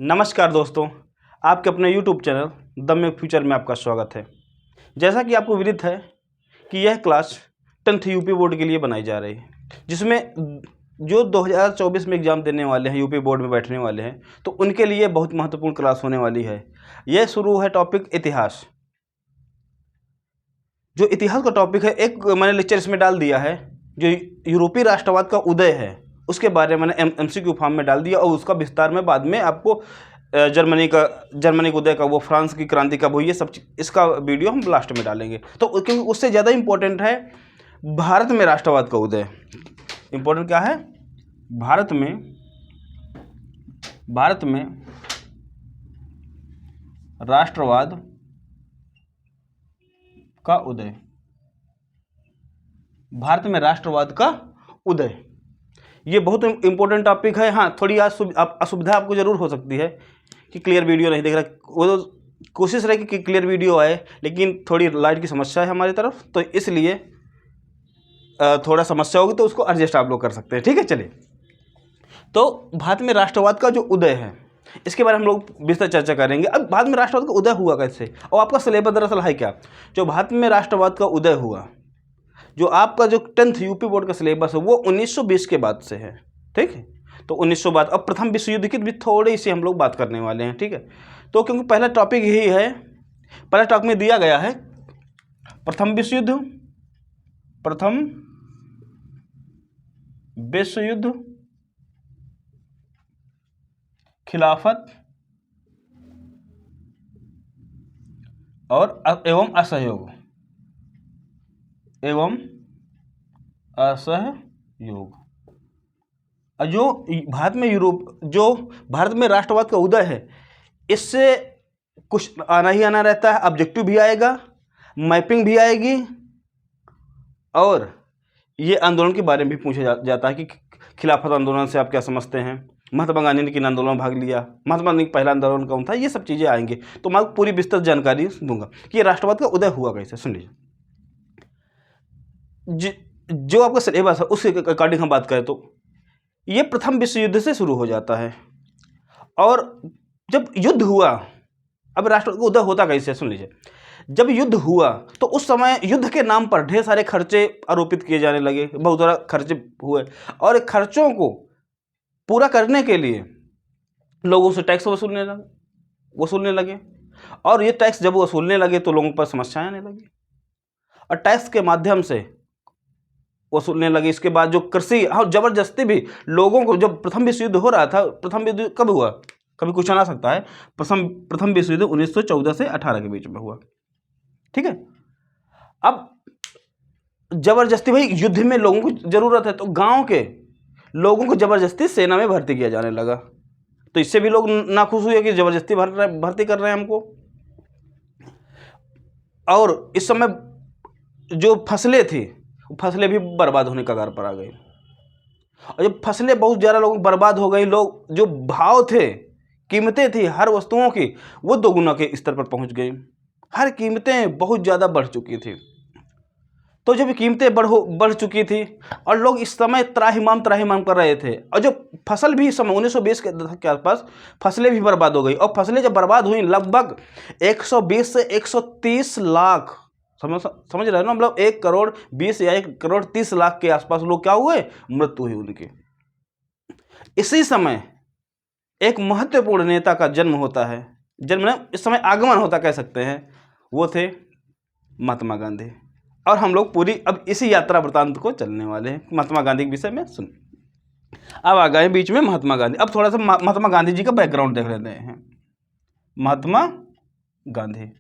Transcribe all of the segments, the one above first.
नमस्कार दोस्तों, आपके अपने YouTube channel the make future में आपका स्वागत है। जैसा कि आपको विदित है कि यह क्लास 10th यूपी बोर्ड के लिए बनाई जा रही है, जिसमें जो 2024 में एग्ज़ाम देने वाले हैं, यूपी बोर्ड में बैठने वाले हैं, तो उनके लिए बहुत महत्वपूर्ण क्लास होने वाली है। यह शुरू है टॉपिक इतिहास। जो इतिहास का टॉपिक है, एक मैंने लेक्चर इसमें डाल दिया है, जो यूरोपीय राष्ट्रवाद का उदय है उसके बारे में मैंने MCQ फॉर्म में डाल दिया, और उसका विस्तार में बाद में आपको जर्मनी का उदय का, वो फ्रांस की क्रांति का, वो ये सब इसका वीडियो हम लास्ट में डालेंगे। तो क्योंकि उससे ज़्यादा इम्पोर्टेंट है भारत में राष्ट्रवाद का उदय। इम्पोर्टेंट क्या है? भारत में राष्ट्रवाद का उदय। भारत में राष्ट्रवाद का उदय, ये बहुत इंपॉर्टेंट टॉपिक है। हाँ, थोड़ी असुविधा आपको जरूर हो सकती है कि क्लियर वीडियो नहीं देख रहा। वो तो कोशिश रहे कि क्लियर वीडियो आए, लेकिन थोड़ी लाइट की समस्या है हमारी तरफ, तो इसलिए थोड़ा समस्या होगी, तो उसको एडजस्ट आप लोग कर सकते हैं। ठीक है, चलिए। तो भारत में राष्ट्रवाद का जो उदय है, इसके बारे में हम लोग विस्तार चर्चा करेंगे। अब भारत में राष्ट्रवाद का उदय हुआ कैसे, और आपका सिलेबस दरअसल है क्या। जो भारत में राष्ट्रवाद का उदय हुआ, जो आपका जो 10th यूपी बोर्ड का सिलेबस है, वो 1920 के बाद से है। ठीक है, तो 1900 बाद। अब प्रथम विश्व युद्ध की भी थोड़ी सी हम लोग बात करने वाले हैं। ठीक है, तो क्योंकि पहला टॉपिक यही है, पहला टॉपिक में दिया गया है प्रथम विश्व युद्ध, खिलाफत और एवं असहयोग, जो भारत में राष्ट्रवाद का उदय है, इससे कुछ आना ही आना रहता है। ऑब्जेक्टिव भी आएगा, मैपिंग भी आएगी, और ये आंदोलन के बारे में भी पूछा जाता है कि खिलाफत आंदोलन से आप क्या समझते हैं, महात्मा गांधी ने किन आंदोलन में भाग लिया, महात्मा गांधी का पहला आंदोलन कौन था, ये सब चीज़ें आएंगी। तो मैं पूरी विस्तृत जानकारी दूंगा कि ये राष्ट्रवाद का उदय हुआ कैसे। सुन लीजिए, जो आपका सिलेबस है उसके अकॉर्डिंग हम बात करें तो ये प्रथम विश्व युद्ध से शुरू हो जाता है। और जब युद्ध हुआ, अब राष्ट्रवाद का उदय होता कैसे, सुन लीजिए। जब युद्ध हुआ तो उस समय युद्ध के नाम पर ढेर सारे खर्चे आरोपित किए जाने लगे, बहुत सारा खर्चे हुए, और खर्चों को पूरा करने के लिए लोगों से टैक्स वसूलने लगे, और ये टैक्स जब वसूलने लगे तो लोगों पर समस्याएं आने लगी, और टैक्स के माध्यम से वसूलने लगे। इसके बाद जो कृषि, हाँ, जबरदस्ती भी लोगों को, जब प्रथम विश्व युद्ध हो रहा था, प्रथम विश्व युद्ध कब हुआ, कभी क्वेश्चन आ सकता है। प्रथम विश्व युद्ध 1914 से 18 के बीच में हुआ। ठीक है, अब जबरदस्ती, भाई युद्ध में लोगों को जरूरत है, तो गांव के लोगों को जबरदस्ती सेना में भर्ती किया जाने लगा। तो इससे भी लोग नाखुश हुए कि जबरदस्ती भर्ती कर रहे हैं हमको। और इस समय जो फसलें थी, फसलें भी बर्बाद होने का कगार पर आ गई, और जब फसलें बहुत ज़्यादा लोग बर्बाद हो गई, लोग जो भाव थे, कीमतें थी हर वस्तुओं की, वो दोगुना के स्तर पर पहुंच गई। हर कीमतें बहुत ज़्यादा बढ़ चुकी थी। तो जब कीमतें बढ़ चुकी थी, और लोग इस समय त्राहिमाम कर रहे थे, और जो फसल भी इस समय 1920 के दशक के आसपास फसलें भी बर्बाद हो गई। और फसलें जब बर्बाद हुई, लगभग 120 से 130 लाख, समझ रहे हो ना, मतलब 1,20,00,000 या 1,30,00,000 के आसपास लोग क्या हुए, मृत्यु हुई उनकी। इसी समय एक महत्वपूर्ण नेता का जन्म होता है, इस समय आगमन होता कह सकते हैं, वो थे महात्मा गांधी। और हम लोग पूरी अब इसी यात्रा वृतांत को चलने वाले हैं, महात्मा गांधी के विषय में सुन। अब आ गए बीच में महात्मा गांधी। अब थोड़ा सा महात्मा गांधी जी का बैकग्राउंड देख लेते हैं। महात्मा गांधी,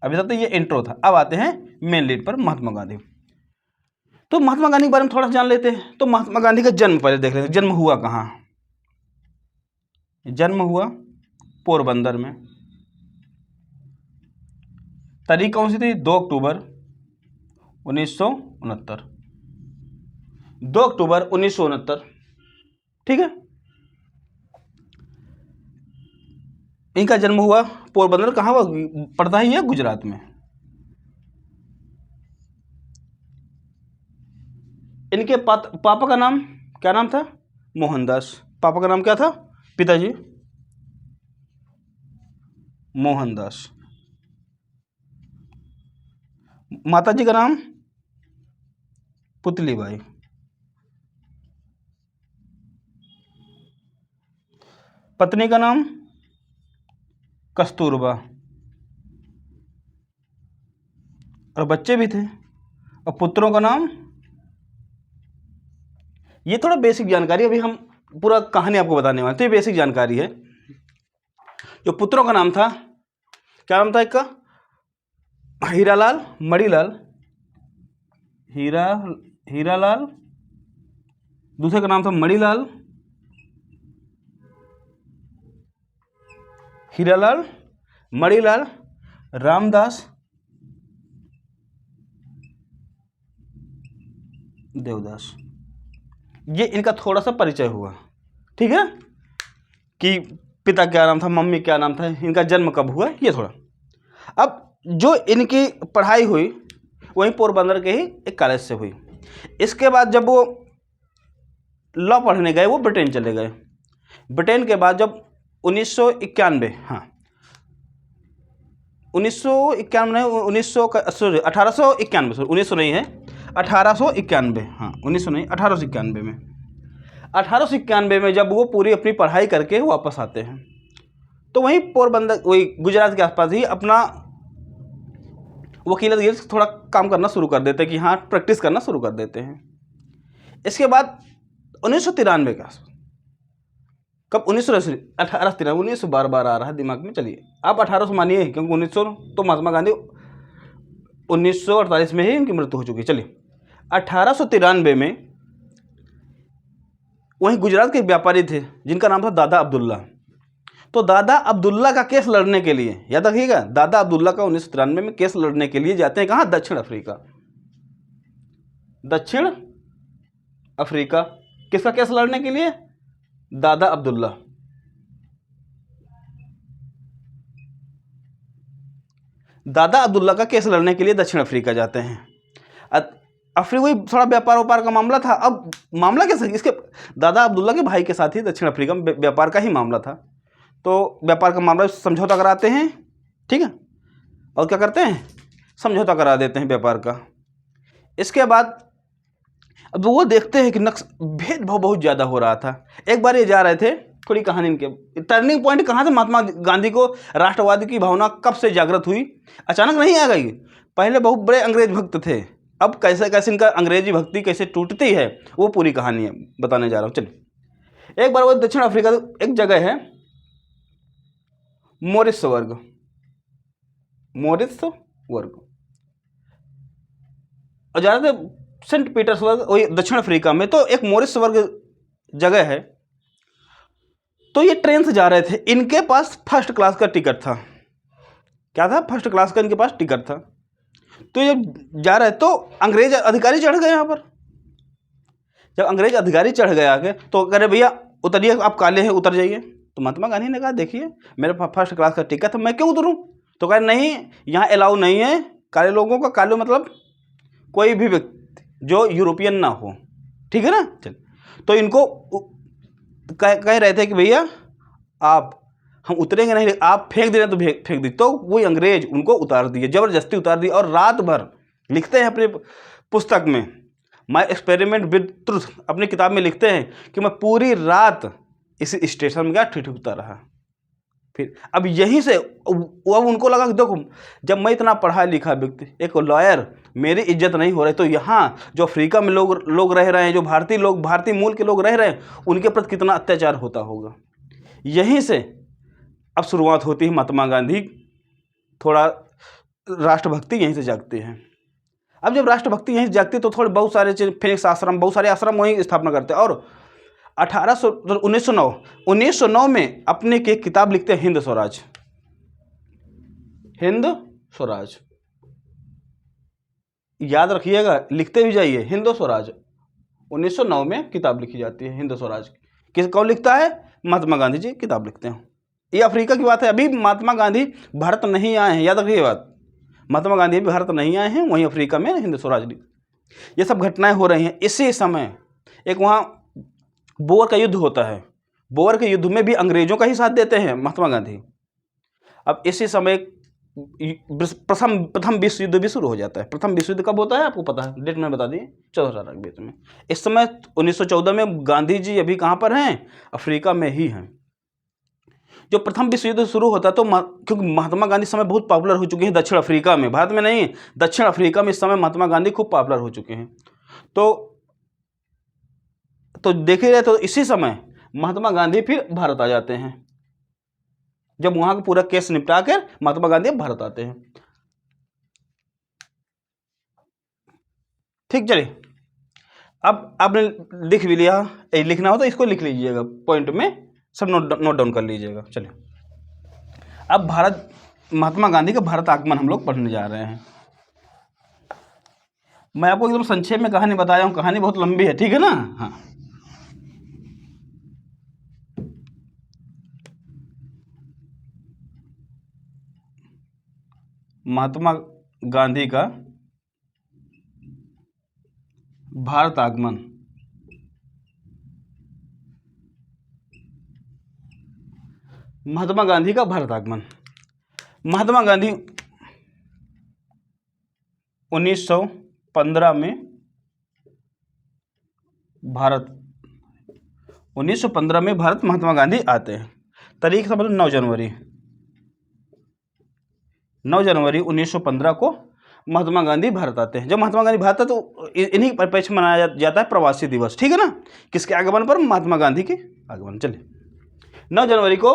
अभी तक तो ये इंट्रो था, अब आते हैं मेन लीड पर, महात्मा गांधी। तो महात्मा गांधी के बारे में थोड़ा सा जान लेते हैं। तो महात्मा गांधी का जन्म पहले देख लेते हैं। जन्म हुआ कहाँ? जन्म हुआ पोरबंदर में। तारीख कौन सी थी? 2 अक्टूबर 1969। 2 अक्टूबर 1969। ठीक है, इनका जन्म हुआ पोरबंदर। कहाँ हुआ? पड़ता ही है गुजरात में। इनके पापा का नाम क्या नाम था? मोहनदास। पापा का नाम क्या था? पिताजी मोहनदास। माता जी का नाम पुतलीबाई। पत्नी का नाम कस्तूरबा। और बच्चे भी थे। और पुत्रों का नाम, ये थोड़ा बेसिक जानकारी, अभी हम पूरा कहानी आपको बताने वाले, तो ये बेसिक जानकारी है। जो पुत्रों का नाम था, क्या नाम था एक का? हीरालाल, मणिलाल, हीरालाल। दूसरे का नाम था मणिलाल, हीरालाल, मणिलाल, रामदास, देवदास। ये इनका थोड़ा सा परिचय हुआ, ठीक है, कि पिता क्या नाम था, मम्मी क्या नाम था, इनका जन्म कब हुआ, ये थोड़ा। अब जो इनकी पढ़ाई हुई वहीं पोरबंदर के ही एक कॉलेज से हुई। इसके बाद जब वो लॉ पढ़ने गए, वो ब्रिटेन चले गए। ब्रिटेन के बाद जब 1991, हाँ 1991 सॉरी 1891, सॉरी 1900 नहीं है, 1891, हाँ 1900 नहीं, 1891 में, 1891 में जब वो पूरी अपनी पढ़ाई करके वापस आते हैं, तो वहीं पोरबंदर, वही गुजरात के आसपास ही अपना वकीलत गिर थोड़ा काम करना शुरू कर देते हैं, कि हाँ प्रैक्टिस करना शुरू कर देते हैं। इसके बाद 1993 का, कब 1893, 1900 बार बार आ रहा है दिमाग में, चलिए आप 1800 मानिए, क्योंकि 1900 तो महात्मा गांधी 1948 में ही इनकी मृत्यु हो चुकी है। चलिए 1893 में वहीं गुजरात के एक व्यापारी थे जिनका नाम था दादा अब्दुल्ला। तो दादा अब्दुल्ला का केस लड़ने के लिए, याद रखिएगा, दादा अब्दुल्ला का 1993 में केस लड़ने के लिए जाते हैं कहाँ? दक्षिण अफ्रीका। दक्षिण अफ्रीका किसका केस लड़ने के लिए? दादा अब्दुल्ला। दादा अब्दुल्ला का केस लड़ने के लिए दक्षिण अफ्रीका जाते हैं। अफ्रीका वही थोड़ा व्यापार का मामला था। अब मामला कैसे? इसके दादा अब्दुल्ला के भाई के साथ ही दक्षिण अफ्रीका में व्यापार का ही मामला था। तो व्यापार का मामला समझौता कराते हैं, ठीक है, और क्या करते हैं? समझौता करा देते हैं व्यापार का। इसके बाद अब वो देखते हैं कि भेदभाव बहुत ज़्यादा हो रहा था। एक बार ये जा रहे थे, थोड़ी कहानी इनके टर्निंग पॉइंट कहाँ से महात्मा गांधी को राष्ट्रवाद की भावना कब से जागृत हुई? अचानक नहीं आ गई। पहले बहुत बड़े अंग्रेज भक्त थे, अब कैसे कैसे इनका अंग्रेजी भक्ति कैसे टूटती है, वो पूरी कहानी है, बताने जा रहा हूँ। चलिए, एक बार वो दक्षिण अफ्रीका एक जगह है मॉरिसबर्ग, और जा रहे थे सेंट पीटर्सबर्ग, वही दक्षिण अफ्रीका में। तो एक मॉरिसबर्ग जगह है, तो ये ट्रेन से जा रहे थे। इनके पास फर्स्ट क्लास का टिकट था। क्या था? फर्स्ट क्लास का इनके पास टिकट था। तो जब जा रहे तो अंग्रेज अधिकारी चढ़ गए यहाँ पर। जब अंग्रेज अधिकारी चढ़ गए आगे, तो कह रहे भैया उतरिए, आप काले हैं, उतर जाइए। तो महात्मा गांधी ने कहा देखिए मेरे पास फर्स्ट क्लास का टिकट है, मैं क्यों उतरूँ? तो कह नहीं, यहाँ अलाउ नहीं है काले लोगों का। काले मतलब कोई भी व्यक्ति जो यूरोपियन ना हो, ठीक है ना। चल, तो इनको कह रहे थे कि भैया हम उतरेंगे नहीं, आप फेंक दे रहे तो फेंक दी। तो वही अंग्रेज उनको उतार दिए, जबरदस्ती उतार दिए। और रात भर लिखते हैं अपनी पुस्तक में, माय एक्सपेरिमेंट विद ट्रुथ, अपनी किताब में लिखते हैं कि मैं पूरी रात इस स्टेशन में गया, ठिठुकता रहा। फिर अब यहीं से अब उनको लगा कि देखो, जब मैं इतना पढ़ा लिखा व्यक्ति, एक लॉयर, मेरी इज्जत नहीं हो रही, तो यहाँ जो अफ्रीका में लोग रह रहे हैं, जो भारतीय मूल के लोग रह रहे हैं, उनके प्रति कितना अत्याचार होता होगा। यहीं से अब शुरुआत होती है महात्मा गांधी, थोड़ा राष्ट्रभक्ति यहीं से जागती है। अब जब राष्ट्रभक्ति यहीं से जागती है तो थोड़े बहुत सारे फिनिक्स आश्रम, बहुत सारे आश्रम वहीं स्थापना करते हैं। और 1909 में अपने की किताब लिखते हैं, हिंद स्वराज। हिंद स्वराज, याद रखिएगा, लिखते भी जाइए, हिंद स्वराज। 1909 में किताब लिखी जाती है हिंद स्वराज। कौन लिखता है? महात्मा गांधी जी किताब लिखते हैं। ये अफ्रीका की बात है। अभी महात्मा गांधी भारत नहीं आए हैं, याद रखिए बात, महात्मा गांधी अभी भारत नहीं आए हैं, वहीं अफ्रीका में हिंद स्वराज लिख। ये सब घटनाएं हो रही हैं। इसी समय एक वहाँ बोअर का युद्ध होता है। बोअर के युद्ध में भी अंग्रेजों का ही साथ देते हैं महात्मा गांधी। अब इसी समय प्रथम विश्व युद्ध भी शुरू हो जाता है। प्रथम विश्व युद्ध कब होता है आपको पता है? डेट मैंने बता दी, 14 के बीच में। इस समय 1914 में गांधी जी अभी कहाँ पर हैं? अफ्रीका में ही हैं। जो प्रथम विश्व युद्ध शुरू होता है तो क्योंकि महात्मा गांधी इस समय बहुत पॉपुलर हो चुके हैं दक्षिण अफ्रीका में, भारत में नहीं, दक्षिण अफ्रीका में इस समय महात्मा गांधी खूब पॉपुलर हो चुके हैं। तो देखे रहे तो इसी समय महात्मा गांधी फिर भारत आ जाते हैं। जब वहां का पूरा केस निपटा कर महात्मा गांधी भारत आते हैं। ठीक, चलिए अब आपने लिख भी लिया, लिखना हो तो इसको लिख लीजिएगा, पॉइंट में सब नोट डाउन कर लीजिएगा। चलिए अब भारत, महात्मा गांधी का भारत आगमन हम लोग पढ़ने जा रहे हैं। मैं आपको एकदम संक्षेप में कहानी बताया हूँ, कहानी बहुत लंबी है, ठीक है ना। हाँ, महात्मा गांधी का भारत आगमन। महात्मा गांधी का भारत आगमन। महात्मा गांधी 1915 में भारत 1915 में भारत महात्मा गांधी आते हैं। तारीख समझ लो 9 जनवरी 1915 को महात्मा गांधी भारत आते हैं। जब महात्मा गांधी भारत आते तो इन्हीं परिप्रेक्ष्य में मनाया जाता है प्रवासी दिवस, ठीक है ना। किसके आगमन पर? महात्मा गांधी के आगमन। चलिए 9 जनवरी को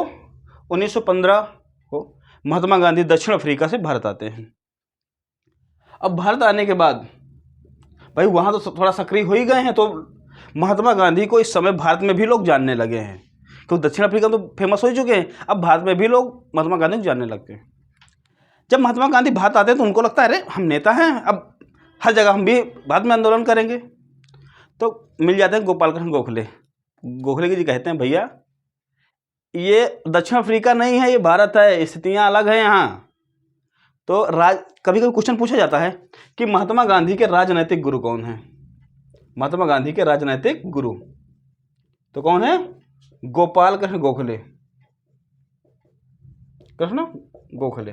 1915 को महात्मा गांधी दक्षिण अफ्रीका से भारत आते हैं। अब भारत आने के बाद भाई वहाँ तो थोड़ा सक्रिय हो ही गए हैं, तो महात्मा गांधी को इस समय भारत में भी लोग जानने लगे हैं, क्योंकि दक्षिण अफ्रीका तो फेमस हो चुके हैं। अब भारत में भी लोग महात्मा गांधी को जानने लगते हैं। जब महात्मा गांधी भारत आते हैं तो उनको लगता है अरे हम नेता हैं, अब हर जगह हम भी भारत में आंदोलन करेंगे। तो मिल जाते हैं गोपाल कृष्ण गोखले। गोखले जी कहते हैं भैया ये दक्षिण अफ्रीका नहीं है, ये भारत है, स्थितियाँ अलग हैं यहाँ। तो कभी कभी क्वेश्चन पूछा जाता है कि महात्मा गांधी के राजनैतिक गुरु कौन हैं? महात्मा गांधी के राजनैतिक गुरु तो कौन है? गोपाल कृष्ण गोखले। कृष्ण गोखले।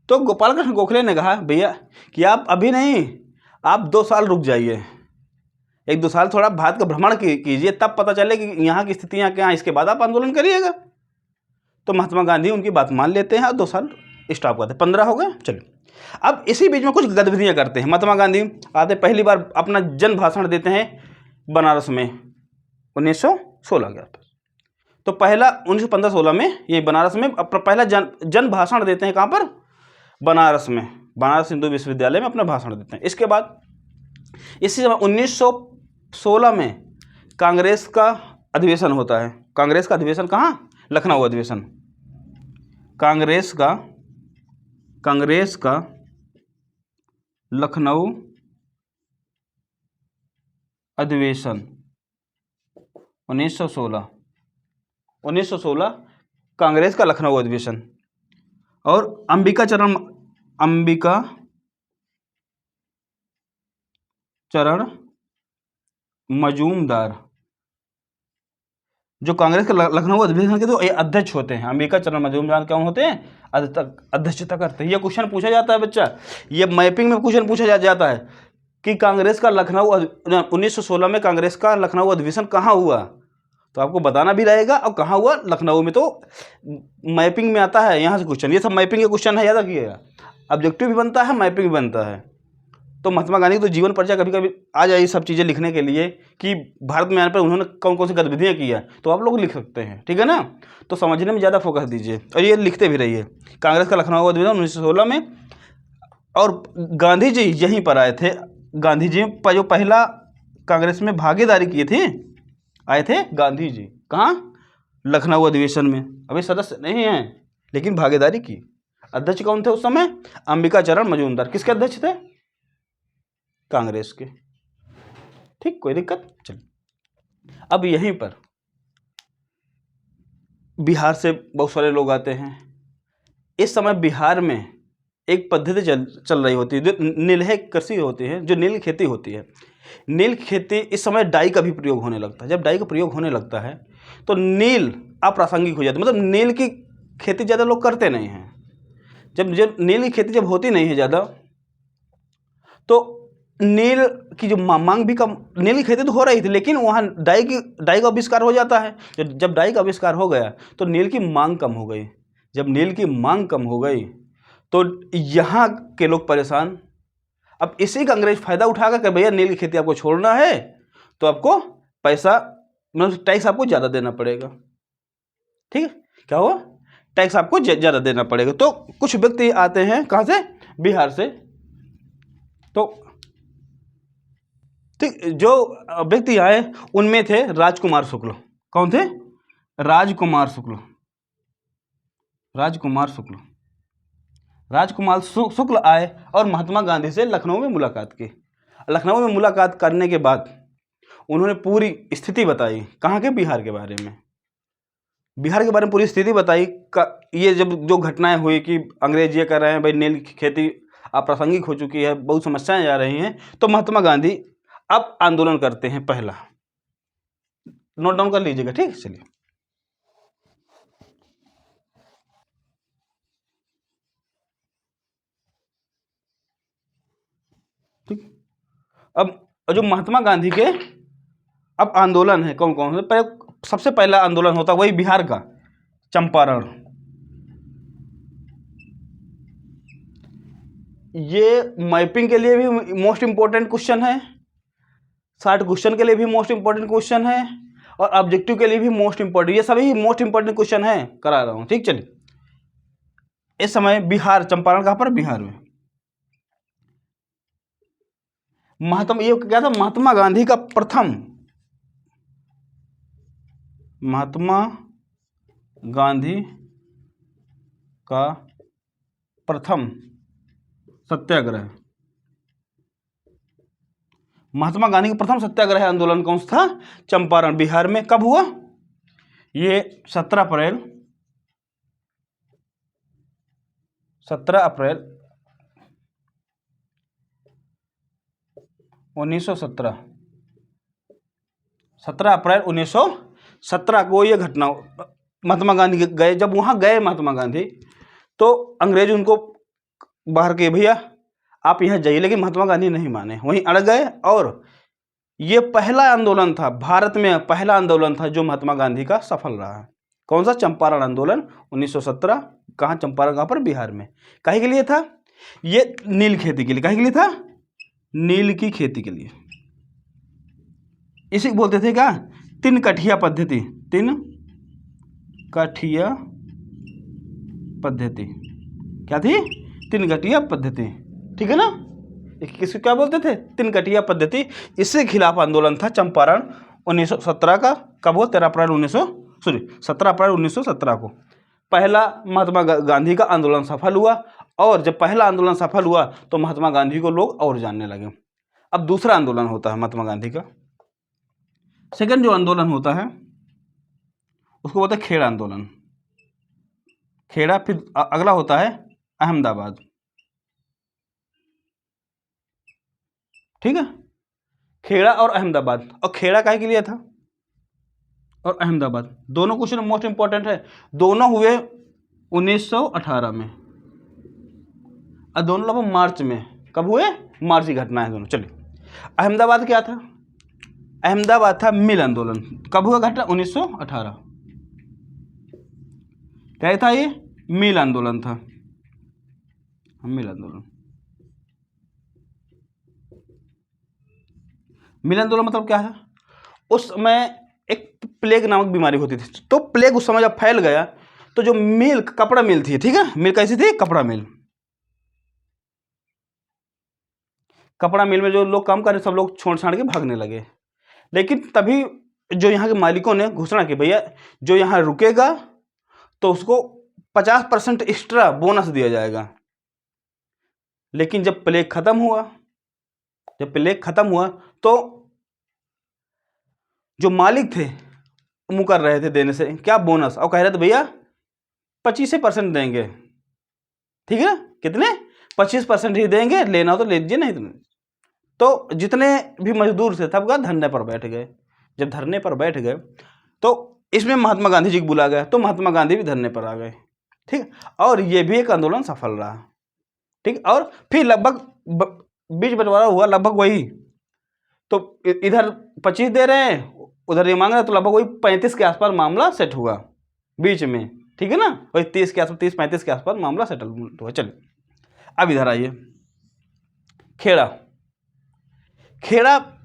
तो गोपाल कृष्ण गोखले ने कहा भैया कि आप अभी नहीं, आप 2 साल रुक जाइए, 1-2 साल थोड़ा भारत का भ्रमण कीजिए, तब पता चले कि यहाँ की स्थितियाँ क्या हैं, इसके बाद आप आंदोलन करिएगा। तो महात्मा गांधी उनकी बात मान लेते हैं और 2 साल स्टॉप करते हैं। 15 हो गए। चलिए अब इसी बीच में कुछ गतिविधियाँ करते हैं। महात्मा गांधी आते पहली बार अपना जन भाषण देते हैं बनारस में 1916 के आसपास। तो पहला 1915-16 में ये बनारस में पहला जन भाषण देते हैं। कहाँ पर? बनारस में, बनारस हिंदू विश्वविद्यालय में अपना भाषण देते हैं। इसके बाद इसी समय 1916 में कांग्रेस का अधिवेशन होता है। कांग्रेस का अधिवेशन कहाँ? लखनऊ अधिवेशन। कांग्रेस का लखनऊ अधिवेशन 1916 कांग्रेस का लखनऊ अधिवेशन। और अंबिका चरण मजूमदार जो कांग्रेस के लखनऊ अधिवेशन के तो अध्यक्ष होते हैं। अंबिका चरण मजूमदार क्या होते हैं? अध्यक्षता करते हैं। ये क्वेश्चन पूछा जाता है बच्चा, ये मैपिंग में क्वेश्चन पूछा जाता है कि कांग्रेस का लखनऊ 1916 में कांग्रेस का लखनऊ अधिवेशन कहाँ हुआ, तो आपको बताना भी रहेगा और कहाँ हुआ, लखनऊ में। तो मैपिंग में आता है यहाँ से क्वेश्चन, ये सब मैपिंग के क्वेश्चन है, याद रखिएगा। ऑब्जेक्टिव भी बनता है, मैपिंग भी बनता है। तो महात्मा गांधी की तो जीवन परिचय कभी कभी आ जाए सब चीज़ें लिखने के लिए कि भारत में आने पर उन्होंने कौन कौन सी गतिविधियाँ की है, तो आप लोग लिख सकते हैं, ठीक है ना। तो समझने में ज़्यादा फोकस दीजिए और ये लिखते भी रहिए। कांग्रेस का लखनऊ अधिवेशन 1916 में, और गांधी जी यहीं पर आए थे। गांधी जी जो पहला कांग्रेस में भागीदारी किए थे, आए थे गांधी जी। कहाँ? लखनऊ अधिवेशन में। अभी सदस्य नहीं हैं लेकिन भागीदारी की। अध्यक्ष कौन थे उस समय? अंबिका चरण मजूमदार। किसके अध्यक्ष थे? कांग्रेस के। ठीक, कोई दिक्कत? चलिए अब यहीं पर बिहार से बहुत सारे लोग आते हैं। इस समय बिहार में एक पद्धति चल रही होती है जो नीलहे कृषि होती है, जो नील खेती होती है। नील खेती इस समय डाई का भी प्रयोग होने लगता है। जब डाई का प्रयोग होने लगता है तो नील अप्रासंगिक हो जाती है, मतलब नील की खेती ज़्यादा लोग करते नहीं हैं। जब नील की खेती जब होती नहीं है ज़्यादा, तो नील की जो मांग भी कम, नील की खेती तो हो रही थी लेकिन वहाँ डाई का आविष्कार हो जाता है। जब डाई का आविष्कार हो गया तो नील की मांग कम हो गई। जब नील की मांग कम हो गई तो यहाँ के लोग परेशान। अब इसी का अंग्रेज फायदा उठाकर कि भैया नील की खेती आपको छोड़ना है तो आपको पैसा, मतलब टैक्स आपको ज़्यादा देना पड़ेगा। ठीक है, क्या हुआ, टैक्स आपको ज़्यादा देना पड़ेगा। तो कुछ व्यक्ति आते हैं कहाँ से, बिहार से। तो ठीक, जो व्यक्ति आए उनमें थे राजकुमार शुक्ल। कौन थे, राजकुमार शुक्ल। राजकुमार शुक्ल राजकुमार शुक्ल आए और महात्मा गांधी से लखनऊ में मुलाकात की। लखनऊ में मुलाकात करने के बाद उन्होंने पूरी स्थिति बताई, कहाँ के, बिहार के बारे में। बिहार के बारे में पूरी स्थिति बताई। ये जब जो घटनाएं हुई कि अंग्रेज ये कर रहे हैं भाई नील की खेती अप्रासंगिक हो चुकी है, बहुत समस्याएं आ रही हैं, तो महात्मा गांधी अब आंदोलन करते हैं पहला। नोट डाउन कर लीजिएगा, ठीक, चलिए। ठीक, अब जो महात्मा गांधी के अब आंदोलन है कौन कौन से, सबसे पहला आंदोलन होता है वही बिहार का, चंपारण। ये मैपिंग के लिए भी मोस्ट इंपॉर्टेंट क्वेश्चन है, शॉर्ट क्वेश्चन के लिए भी मोस्ट इंपॉर्टेंट क्वेश्चन है, और ऑब्जेक्टिव के लिए भी मोस्ट इंपॉर्टेंट, ये सभी मोस्ट इंपॉर्टेंट क्वेश्चन है, करा रहा हूं। ठीक, चलिए। इस समय बिहार, चंपारण कहां पर, बिहार में। ये क्या था, महात्मा गांधी का प्रथम, महात्मा गांधी का प्रथम सत्याग्रह। महात्मा गांधी का प्रथम सत्याग्रह आंदोलन कौन सा था, चंपारण, बिहार में। कब हुआ, ये 17 अप्रैल 1917, 17 अप्रैल 1917 को ये घटना, महात्मा गांधी गए। जब वहाँ गए महात्मा गांधी तो अंग्रेज उनको बाहर के, भैया आप यहाँ जाइए, लेकिन महात्मा गांधी नहीं माने, वहीं अड़ गए। और ये पहला आंदोलन था, भारत में पहला आंदोलन था जो महात्मा गांधी का सफल रहा। कौन सा, चंपारण आंदोलन 1917। कहाँ, चंपारण, कहाँ पर, बिहार में। काहे के लिए था ये, नील खेती के लिए। काहे के लिए था, नील की खेती के लिए। इसी बोलते थे क्या, तीन कठिया पद्धति, तीन कठिया पद्धति। क्या थी, तीन कठिया पद्धति, ठीक है ना। किसको क्या बोलते थे, तीन कठिया पद्धति। इसके खिलाफ आंदोलन था चंपारण 1917 का। कब हुआ, 17 अप्रैल 1917 को पहला महात्मा गांधी का आंदोलन सफल हुआ। और जब पहला आंदोलन सफल हुआ तो महात्मा गांधी को लोग और जानने लगे। अब दूसरा आंदोलन होता है महात्मा गांधी का, सेकंड जो आंदोलन होता है उसको बोलते हैं खेड़ा आंदोलन। खेड़ा, फिर अगला होता है अहमदाबाद। ठीक है, खेड़ा और अहमदाबाद। और खेड़ा काहे के लिए था और अहमदाबाद, दोनों क्वेश्चन मोस्ट इंपॉर्टेंट है। दोनों हुए 1918 में और दोनों लगभग मार्च में। कब हुए, मार्च की घटना है दोनों। चलिए, अहमदाबाद क्या था, अहमदाबाद था मिल आंदोलन। कब हुआ घटना, 1918। क्या था ये, मिल आंदोलन था, मिल आंदोलन। मिल आंदोलन मतलब क्या है, उस समय एक प्लेग नामक बीमारी होती थी। तो प्लेग उस समय जब फैल गया तो जो मिल, कपड़ा मिल थी, ठीक है, मिल कैसी थी, कपड़ा मिल। कपड़ा मिल में जो लोग काम कर रहे सब लोग छोड़ छाड़ के भागने लगे। लेकिन तभी जो यहाँ के मालिकों ने घोषणा की, भैया जो यहाँ रुकेगा तो उसको 50% एक्स्ट्रा बोनस दिया जाएगा। लेकिन जब प्लेग खत्म हुआ तो जो मालिक थे मुकर रहे थे देने से, क्या, बोनस। और कह रहे थे भैया 25% देंगे, ठीक है, कितने, 25% ही देंगे, लेना हो तो ले लीजिए, नहीं तो जितने भी मजदूर थे सब धरने पर बैठ गए। जब धरने पर बैठ गए तो इसमें महात्मा गांधी जी को बुला गया, तो महात्मा गांधी भी धरने पर आ गए। ठीक, और ये भी एक आंदोलन सफल रहा। ठीक, और फिर लगभग बीच बंटवारा हुआ लगभग वही, तो इधर 25 दे रहे हैं, उधर ये मांग रहे हैं, तो लगभग वही 35 के आसपास मामला सेट हुआ बीच में। ठीक है ना, वही 30 के आसपास, 30-35 के आसपास मामला सेटलमेंट हुआ। चलिए अब इधर आइए, खेड़ा। खेड़ा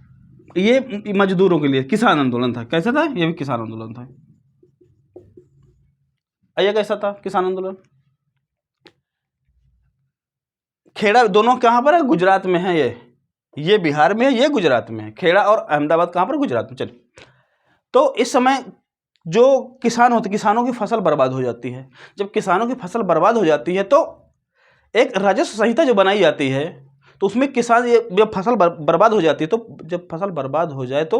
ये मजदूरों के लिए किसान आंदोलन था। कैसा था? ये भी किसान आंदोलन था। आइए, कैसा था किसान आंदोलन? खेड़ा दोनों कहाँ पर है? गुजरात में है। ये बिहार में है, ये गुजरात में है। खेड़ा और अहमदाबाद कहाँ पर? गुजरात में। चलिए, तो इस समय जो किसान होते, किसानों की फसल बर्बाद हो जाती है। जब किसानों की फसल बर्बाद हो जाती है तो एक राजस्व संहिता जो बनाई जाती है, तो उसमें किसान, ये जब फसल बर्बाद हो जाती है, तो जब फसल बर्बाद हो जाए तो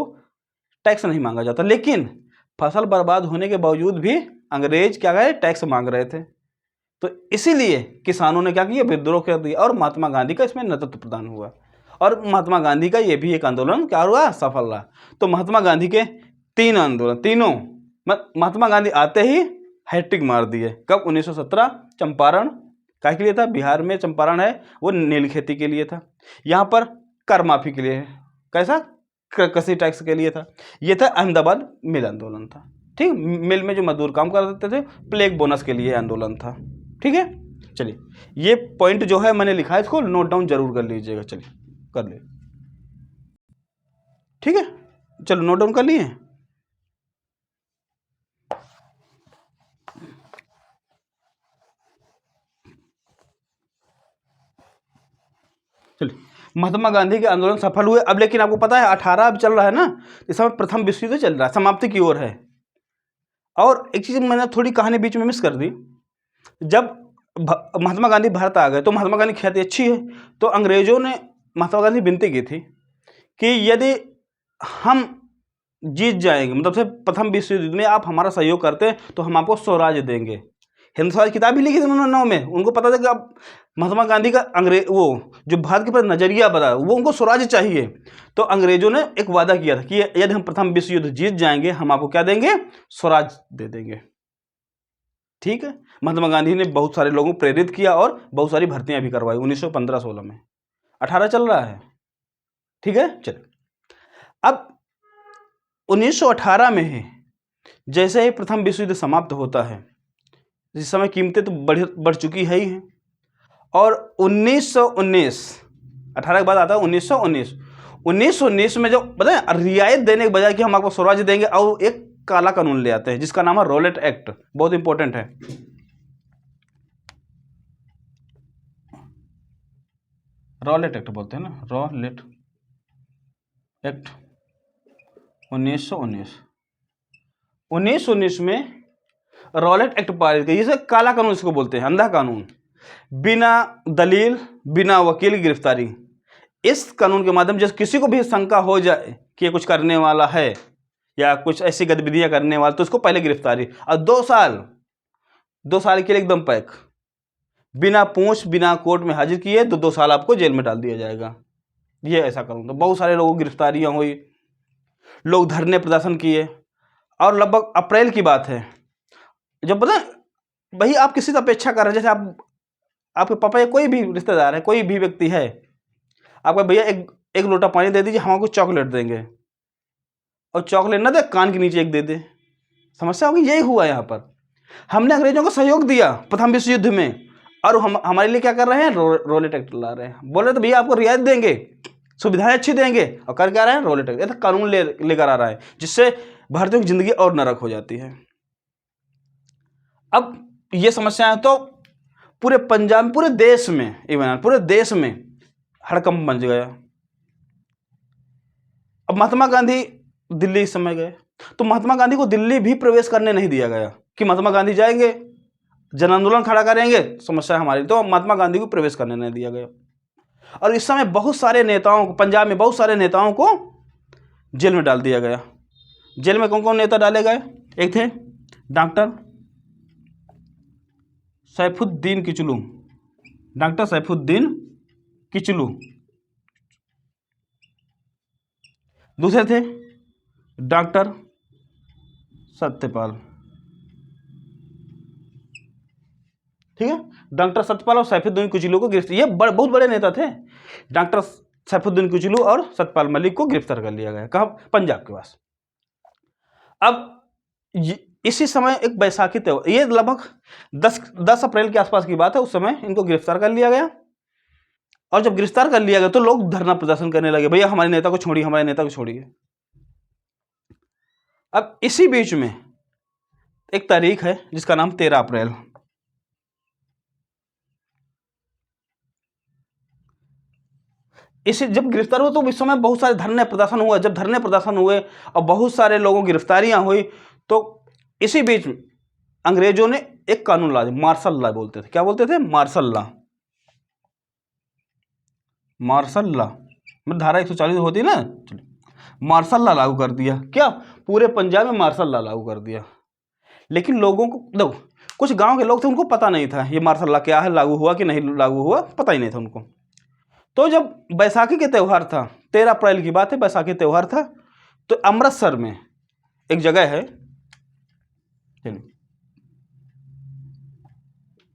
टैक्स नहीं मांगा जाता। लेकिन फसल बर्बाद होने के बावजूद भी अंग्रेज क्या कहे, टैक्स मांग रहे थे। तो इसीलिए किसानों ने क्या किया, विद्रोह कर दिया, और महात्मा गांधी का इसमें नेतृत्व प्रदान हुआ, और महात्मा गांधी का ये भी एक आंदोलन क्या हुआ, सफल रहा। तो महात्मा गांधी के 3 आंदोलन, तीनों महात्मा गांधी आते ही हैट्रिक मार दिए। कब? 1917 चंपारण काय के लिए था? बिहार में चंपारण है, वो नील खेती के लिए था। यहाँ पर कर माफी के लिए, कैसा, कृषि टैक्स के लिए था। ये था अहमदाबाद मिल आंदोलन था। ठीक, मिल में जो मजदूर काम करते थे, प्लेग बोनस के लिए आंदोलन था। ठीक है, चलिए ये पॉइंट जो है मैंने लिखा है, इसको नोट डाउन जरूर कर लीजिएगा। चलिए कर ले, ठीक है, चलो नोट डाउन कर लिए। चलिए, महात्मा गांधी के आंदोलन सफल हुए। अब लेकिन आपको पता है 18 अब चल रहा है ना, इस समय प्रथम विश्व युद्ध चल रहा है, समाप्ति की ओर है। और एक चीज मैंने थोड़ी कहानी बीच में मिस कर दी। जब महात्मा गांधी भारत आ गए तो महात्मा गांधी की ख्याति अच्छी है, तो अंग्रेजों ने महात्मा गांधी विनती की थी कि यदि हम जीत जाएंगे, मतलब से प्रथम विश्व युद्ध में आप हमारा सहयोग करते हैं, तो हम आपको स्वराज देंगे। हिंद स्वराज किताब भी लिखी थी उन्होंने 9 में। उनको पता था कि अब महात्मा गांधी का अंग्रेज वो जो भारत के प्रति नजरिया बता, वो उनको स्वराज चाहिए। तो अंग्रेजों ने एक वादा किया था कि यदि हम प्रथम विश्व युद्ध जीत जाएंगे, हम आपको क्या देंगे, स्वराज दे देंगे। ठीक है, महात्मा गांधी ने बहुत सारे लोगों को प्रेरित किया और बहुत सारी भर्तियां भी करवाई 1915-16 में। 18 चल रहा है। ठीक है, चलिए अब 1918 में ही जैसे ही प्रथम विश्व युद्ध समाप्त होता है, जिस समय कीमतें तो बढ़ चुकी है ही हैं, और 1919, 18 के बाद आता है 1919 में जो बताए रियायत देने के बजाय कि हम आपको स्वराज देंगे, और एक काला कानून ले आते हैं जिसका नाम है रॉलेट एक्ट। बहुत इंपॉर्टेंट है। रॉलेट एक्ट बोलते हैं ना, रॉलेट एक्ट 1919 में रॉलेट एक्ट पारित किया, जिसे काला कानून इसको बोलते हैं, अंधा कानून। बिना दलील, बिना वकील की गिरफ्तारी। इस कानून के माध्यम से किसी को भी शंका हो जाए कि ये कुछ करने वाला है या कुछ ऐसी गतिविधियां करने वाला, तो उसको पहले गिरफ्तारी, और 2 साल के लिए एकदम पैक, बिना पूछ, बिना कोर्ट में हाजिर किए तो 2 साल आपको जेल में डाल दिया जाएगा। ये ऐसा कानून। तो बहुत सारे लोगों की गिरफ्तारियां हुई, लोग धरने प्रदर्शन किए, और लगभग अप्रैल की बात है, जब पता भाई आप किसी से अपेक्षा कर रहे हैं, जैसे आपके पापा या कोई भी रिश्तेदार है, कोई भी व्यक्ति है, आपका भैया एक लोटा पानी दे दीजिए, हम आपको चॉकलेट देंगे, और चॉकलेट ना दे, कान के नीचे एक दे दे। समस्या होगी। यही हुआ यहाँ पर। हमने अंग्रेजों को सहयोग दिया प्रथम विश्व युद्ध में, और हम हमारे लिए क्या कर रहे हैं, रॉलेट एक्ट ला रहे हैं। बोल रहे तो भैया आपको रियायत देंगे, सुविधाएं अच्छी देंगे, और कर क्या रहे हैं, रॉलेट एक्ट, तो कानून लेकर आ रहा है, जिससे भारतीयों की जिंदगी और नरक हो जाती है। अब ये समस्याएं तो पूरे पंजाब, पूरे देश में, इवन पूरे देश में हड़कंप मच गया। अब महात्मा गांधी दिल्ली इस समय गए, तो महात्मा गांधी को दिल्ली भी प्रवेश करने नहीं दिया गया कि महात्मा गांधी जाएंगे, जन आंदोलन खड़ा करेंगे, समस्या हमारी, तो महात्मा गांधी को प्रवेश करने नहीं दिया गया। और इस समय बहुत सारे नेताओं को, पंजाब में बहुत सारे नेताओं को जेल में डाल दिया गया। जेल में कौन कौन नेता डाले गए? एक थे डॉक्टर सैफुद्दीन किचलू, डॉक्टर सैफुद्दीन किचलू। दूसरे थे डॉक्टर सत्यपाल, ठीक है। डॉक्टर सत्यपाल और सैफुद्दीन कुचलू को गिरफ्तार, ये बहुत बड़े नेता थे। डॉक्टर सैफुद्दीन कुचलू और सत्यपाल मलिक को गिरफ्तार कर लिया गया, कहाँ, पंजाब के पास। अब इसी समय एक बैसाखी त्योहार, ये लगभग 10 अप्रैल के आसपास की बात है, उस समय इनको गिरफ्तार कर लिया गया। और जब गिरफ्तार कर लिया गया तो लोग धरना प्रदर्शन करने लगे, भैया हमारे नेता को छोड़िए, हमारे नेता को छोड़िए। अब इसी बीच में एक तारीख है जिसका नाम 13 अप्रैल। इसी जब गिरफ्तार हुआ तो इस समय बहुत सारे धरने प्रदर्शन हुआ। जब धरने प्रदर्शन हुए और बहुत सारे लोगों की गिरफ्तारियां हुई, तो इसी बीच में अंग्रेजों ने एक कानून ला दिया, मार्शल लॉ बोलते थे। क्या बोलते थे? Martial law. मार्शल लॉ मतलब धारा 140 होती है ना, मार्शल लॉ लागू कर दिया। क्या? पूरे पंजाब में मार्शल लॉ लागू कर दिया। लेकिन लोगों को, देखो, कुछ गांव के लोग थे, उनको पता नहीं था ये मार्शल लॉ क्या है, लागू हुआ कि नहीं लागू हुआ, पता ही नहीं था उनको। तो जब बैसाखी के त्यौहार था, 13 अप्रैल की बात है, बैसाखी त्यौहार था, तो अमृतसर में एक जगह है,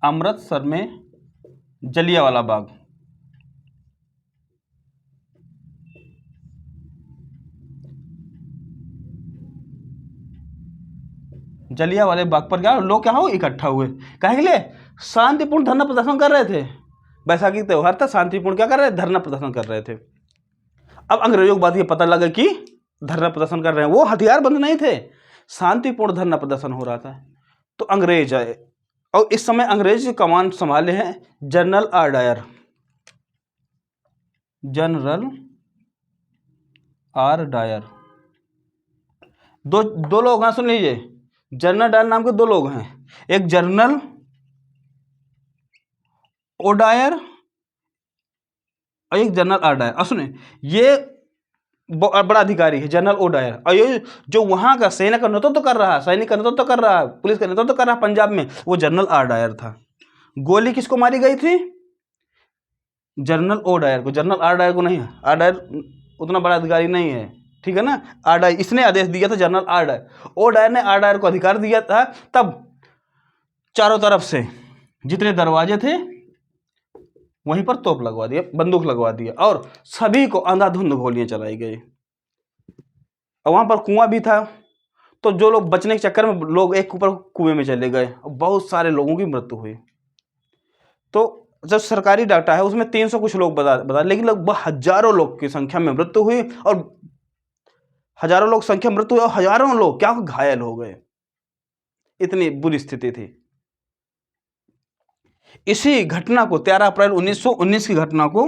अमृतसर में जलियांवाला बाग। जलियांवाले बाग पर क्या लोग क्या हो इकट्ठा हुए, काहे के लिए? शांतिपूर्ण धरना प्रदर्शन कर रहे थे। बैसाखी त्यौहार था, शांतिपूर्ण क्या कर रहे थे? धरना प्रदर्शन कर रहे थे। अब अंग्रेजों को बात ये पता लगा कि धरना प्रदर्शन कर रहे हैं, वो हथियार बंद नहीं थे, शांतिपूर्ण धरना प्रदर्शन हो रहा था। तो अंग्रेज आए और इस समय अंग्रेज की कमान संभाले हैं general R Dyer. General R Dyer. दो लोग हैं, सुन लीजिए, जनरल डायर नाम के 2 लोग हैं, एक जनरल ओडायर और एक जनरल आर डायर। सुने, ये बड़ा अधिकारी है जनरल ओडायर, और ये जो वहां का सेना का नेतृत्व कर रहा है, सैनिक का नेतृत्व कर रहा है, पुलिस का नेतृत्व कर रहा है पंजाब में, वो जनरल आर डायर था। गोली किसको मारी गई थी? जनरल ओडायर को, जनरल आर डायर को नहीं। आर डायर उतना बड़ा अधिकारी नहीं है, ठीक है ना। आर डायर, इसने आदेश दिया था, general R Dyer. O Dyer ने आर डायर को अधिकार दिया था। तब चारों तरफ से जितने दरवाजे थे वहीं पर तोप लगवा दिया, बंदूक लगवा दिया, और सभी को अंधाधुंध गोलियां चलाई गई। और वहां पर कुआं भी था, तो जो लोग बचने के चक्कर में लोग एक ऊपर कुएं में चले गए और बहुत सारे लोगों की मृत्यु हुई। तो जब सरकारी डाटा है उसमें 300 कुछ लोग बता, लेकिन लगभग हजारों लोग की संख्या में मृत्यु हुई, और हजारों लोग संख्या मृत्यु हुई और हजारों लोग क्या घायल हो गए। इतनी बुरी स्थिति थी। इसी घटना को 13 अप्रैल 1919 की घटना को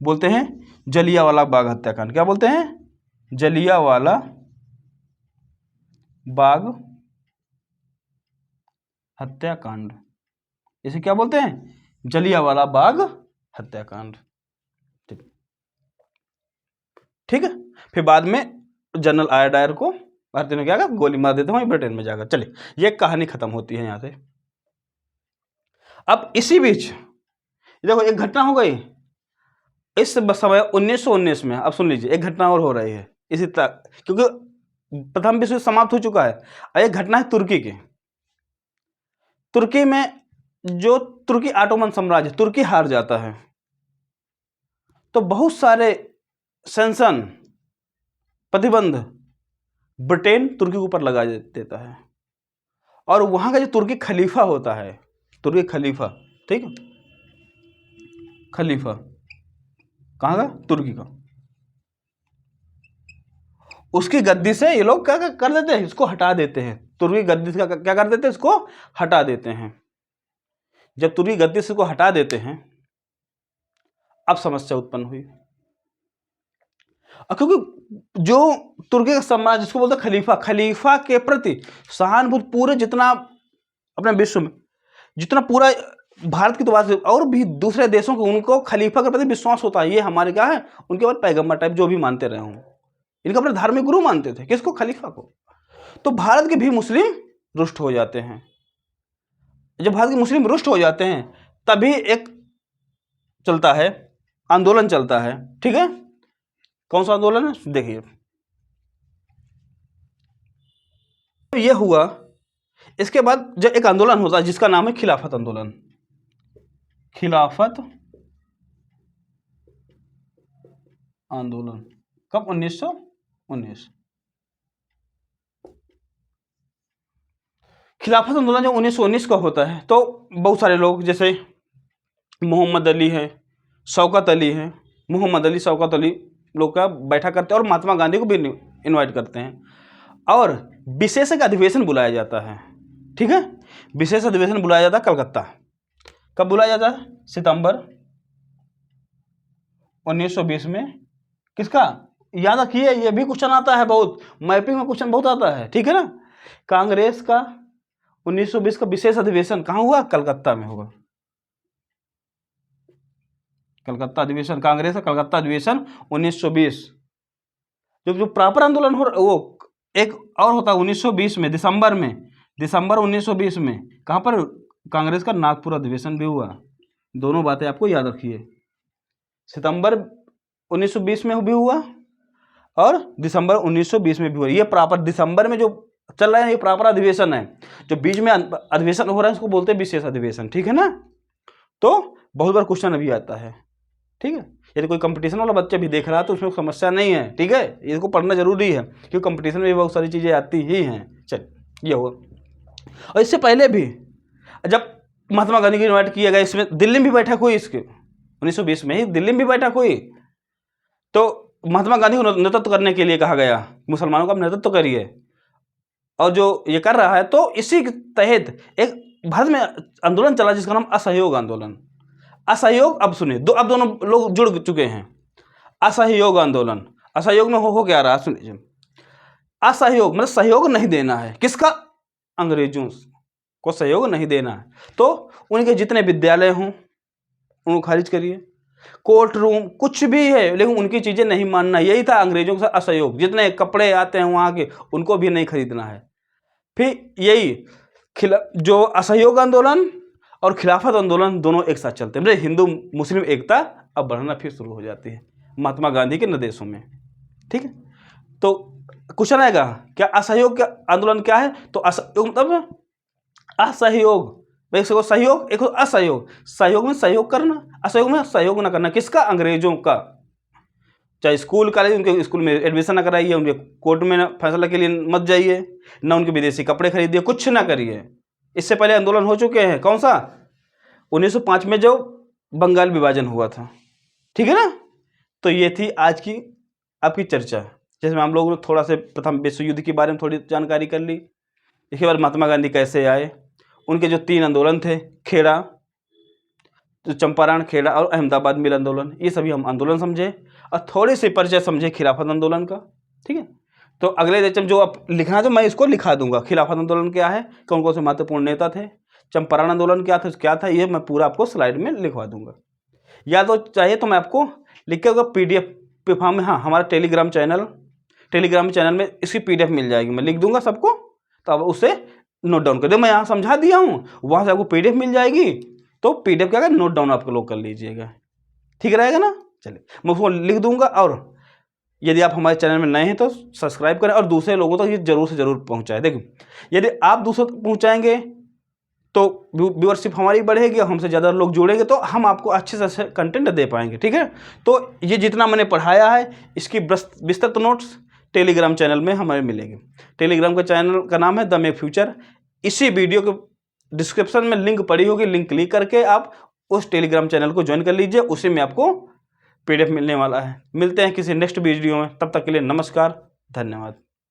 बोलते हैं जलियांवाला बाग हत्याकांड। क्या बोलते हैं? जलियांवाला बाग हत्याकांड। इसे क्या बोलते हैं? जलियांवाला बाग हत्याकांड। ठीक है। फिर बाद में जनरल आयर डायर को भारतीयों ने क्या कहा, गोली मार देते वहीं ब्रिटेन में जाकर। चलिए, ये कहानी खत्म होती है यहां से। अब इसी बीच देखो एक घटना हो गई इस समय 1919 में। अब सुन लीजिए, एक घटना और हो रही है इसी तक, क्योंकि प्रथम विश्व युद्ध समाप्त हो चुका है। और एक घटना है तुर्की की। तुर्की में जो तुर्की ऑटोमन साम्राज्य, तुर्की हार जाता है, तो बहुत सारे सैंक्शन, प्रतिबंध ब्रिटेन तुर्की के ऊपर लगा देता है। और वहां का जो तुर्की खलीफा होता है, तुर्की खलीफा, ठीक है, खलीफा कहाँ का? तुर्की का। उसकी गद्दी से ये लोग क्या कर देते हैं, इसको हटा देते हैं। तुर्की गद्दी से क्या कर देते हैं, इसको हटा देते हैं। जब तुर्की गद्दी से इसको हटा देते हैं, अब समस्या उत्पन्न हुई। क्योंकि जो तुर्की का साम्राज्य, जिसको बोलते हैं खलीफा, खलीफा के प्रति सहानुभूति पूरे जितना अपने विश्व में, जितना पूरा भारत की तो बात, और भी दूसरे देशों को, उनको खलीफा के प्रति विश्वास होता है। ये हमारे क्या है, उनके बाद पैगंबर टाइप जो भी मानते रहे हों, इनका अपने धार्मिक गुरु मानते थे। किसको? खलीफा को। तो भारत के भी मुस्लिम रुष्ट हो जाते हैं। जब भारत के मुस्लिम रुष्ट हो जाते हैं, तभी एक चलता है, आंदोलन चलता है, ठीक है। कौन सा आंदोलन है? देखिए, तो ये हुआ। इसके बाद जो एक आंदोलन होता है जिसका नाम है खिलाफत आंदोलन। खिलाफत आंदोलन कब? 1919। खिलाफत आंदोलन जब 1919 का होता है तो बहुत सारे लोग जैसे मोहम्मद अली है, शौकत अली है, मोहम्मद अली, शौकत अली लोग का बैठा करते हैं और महात्मा गांधी को भी इनवाइट करते हैं और विशेष एक अधिवेशन बुलाया जाता है। ठीक है, विशेष अधिवेशन बुलाया जाता है कलकत्ता। कब बुलाया जाता है? सितंबर 1920 में। किसका? याद रखिए, ये भी क्वेश्चन आता है बहुत, मैपिंग में क्वेश्चन बहुत आता है। ठीक है ना, कांग्रेस का 1920 का विशेष अधिवेशन कहाँ हुआ? कलकत्ता में होगा। कलकत्ता अधिवेशन, कांग्रेस का कलकत्ता अधिवेशन 1920। जो प्रॉपर आंदोलन हो वो एक और होता है 1920 में, दिसंबर 1920 में। कहाँ पर? कांग्रेस का नागपुर अधिवेशन भी हुआ। दोनों बातें आपको याद रखिए, सितंबर 1920 में भी हुआ और दिसंबर 1920 में भी हुआ। ये प्रॉपर दिसंबर में जो चल रहा है ये प्रॉपर अधिवेशन है। जो बीच में अधिवेशन हो रहा है उसको बोलते हैं विशेष अधिवेशन। ठीक है ना, तो बहुत बार क्वेश्चन अभी आता है। ठीक है, यदि कोई कंपटीशन वाला बच्चा भी देख रहा है तो उसमें समस्या नहीं है। ठीक है, इसको पढ़ना जरूरी है क्योंकि कंपटीशन में भी बहुत सारी चीज़ें आती ही हैं। चल, ये हुआ। और इससे पहले भी जब महात्मा गांधी को इन्वाइट किया गया, इसमें दिल्ली में भी बैठक हुई, इसके 1920 में ही दिल्ली में भी बैठक हुई। तो महात्मा गांधी को नेतृत्व करने के लिए कहा गया, मुसलमानों का नेतृत्व करिए, और जो ये कर रहा है तो इसी के तहत एक भारत में आंदोलन चला जिसका नाम असहयोग आंदोलन। असहयोग, अब सुनिए, अब दोनों लोग जुड़ चुके हैं। असहयोग आंदोलन, असहयोग में हो क्या रहा? सुनिए, असहयोग मतलब सहयोग नहीं देना है। किसका? अंग्रेजों को सहयोग नहीं देना है। तो उनके जितने विद्यालय हों उनको खारिज करिए, कोर्ट रूम कुछ भी है लेकिन उनकी चीजें नहीं मानना। यही था अंग्रेजों का असहयोग। जितने कपड़े आते हैं वहां के उनको भी नहीं खरीदना है। फिर यही जो असहयोग आंदोलन और खिलाफत आंदोलन दोनों एक साथ चलते हैं। मतलब हिंदू मुस्लिम एकता अब बढ़ना फिर शुरू हो जाती है महात्मा गांधी के निर्देशों में। ठीक है, तो क्वेश्चन आएगा क्या असहयोग का आंदोलन क्या है? तो असहयोग मतलब असहयोग, एक को सहयोग, एक को असहयोग। सहयोग में सहयोग करना, असहयोग में सहयोग ना करना। किसका? अंग्रेजों का। चाहे स्कूल कॉलेज, उनके स्कूल में एडमिशन ना कराइए, उनके कोर्ट में फैसला के लिए मत जाइए, ना उनके विदेशी कपड़े खरीदिए, कुछ ना करिए। इससे पहले आंदोलन हो चुके हैं। कौन सा? 1905 में जो बंगाल विभाजन हुआ था। ठीक है ना, तो ये थी आज की आपकी चर्चा, जिसमें हम लोगों ने थोड़ा से प्रथम विश्व युद्ध के बारे में थोड़ी जानकारी कर ली। इसके बाद महात्मा गांधी कैसे आए, उनके जो 3 आंदोलन थे, खेड़ा, जो चंपारण, खेड़ा और अहमदाबाद मिल आंदोलन, ये सभी हम आंदोलन समझे और थोड़ी सी परिचय समझे खिलाफत आंदोलन का। ठीक है, तो अगले लेक्चर जो आप लिखना है तो मैं इसको लिखा दूंगा। खिलाफत आंदोलन क्या है, कौन कौन से महत्वपूर्ण नेता थे, चंपारण आंदोलन क्या था, ये मैं पूरा आपको स्लाइड में लिखवा दूंगा। या तो चाहिए तो मैं आपको लिख के PDF फॉर्म में, हाँ, हमारा टेलीग्राम चैनल में इसकी PDF मिल जाएगी, मैं लिख दूंगा सबको, तो आप उसे नोट डाउन कर दो। मैं यहाँ समझा दिया हूँ, वहाँ से आपको PDF मिल जाएगी, तो PDF क्या कर नोट डाउन आप लोग कर लीजिएगा। ठीक रहेगा ना? चलिए, मैं उसको लिख दूंगा। और यदि आप हमारे चैनल में नए हैं तो सब्सक्राइब करें और दूसरे लोगों तक ये जरूर से जरूर पहुँचाएं। देखो, यदि आप दूसरों तक पहुँचाएंगे तो व्यूअरशिप हमारी बढ़ेगी और हमसे ज़्यादा लोग जुड़ेंगे तो हम आपको अच्छे से अच्छे कंटेंट दे पाएंगे। ठीक है, तो ये जितना मैंने पढ़ाया है इसकी विस्तृत नोट्स टेलीग्राम चैनल में हमें मिलेंगे। टेलीग्राम का चैनल का नाम है द मेक फ्यूचर। इसी वीडियो के डिस्क्रिप्शन में लिंक पड़ी होगी, लिंक क्लिक करके आप उस टेलीग्राम चैनल को ज्वाइन कर लीजिए, उसी में आपको PDF मिलने वाला है। मिलते हैं किसी नेक्स्ट वीडियो में, तब तक के लिए नमस्कार, धन्यवाद।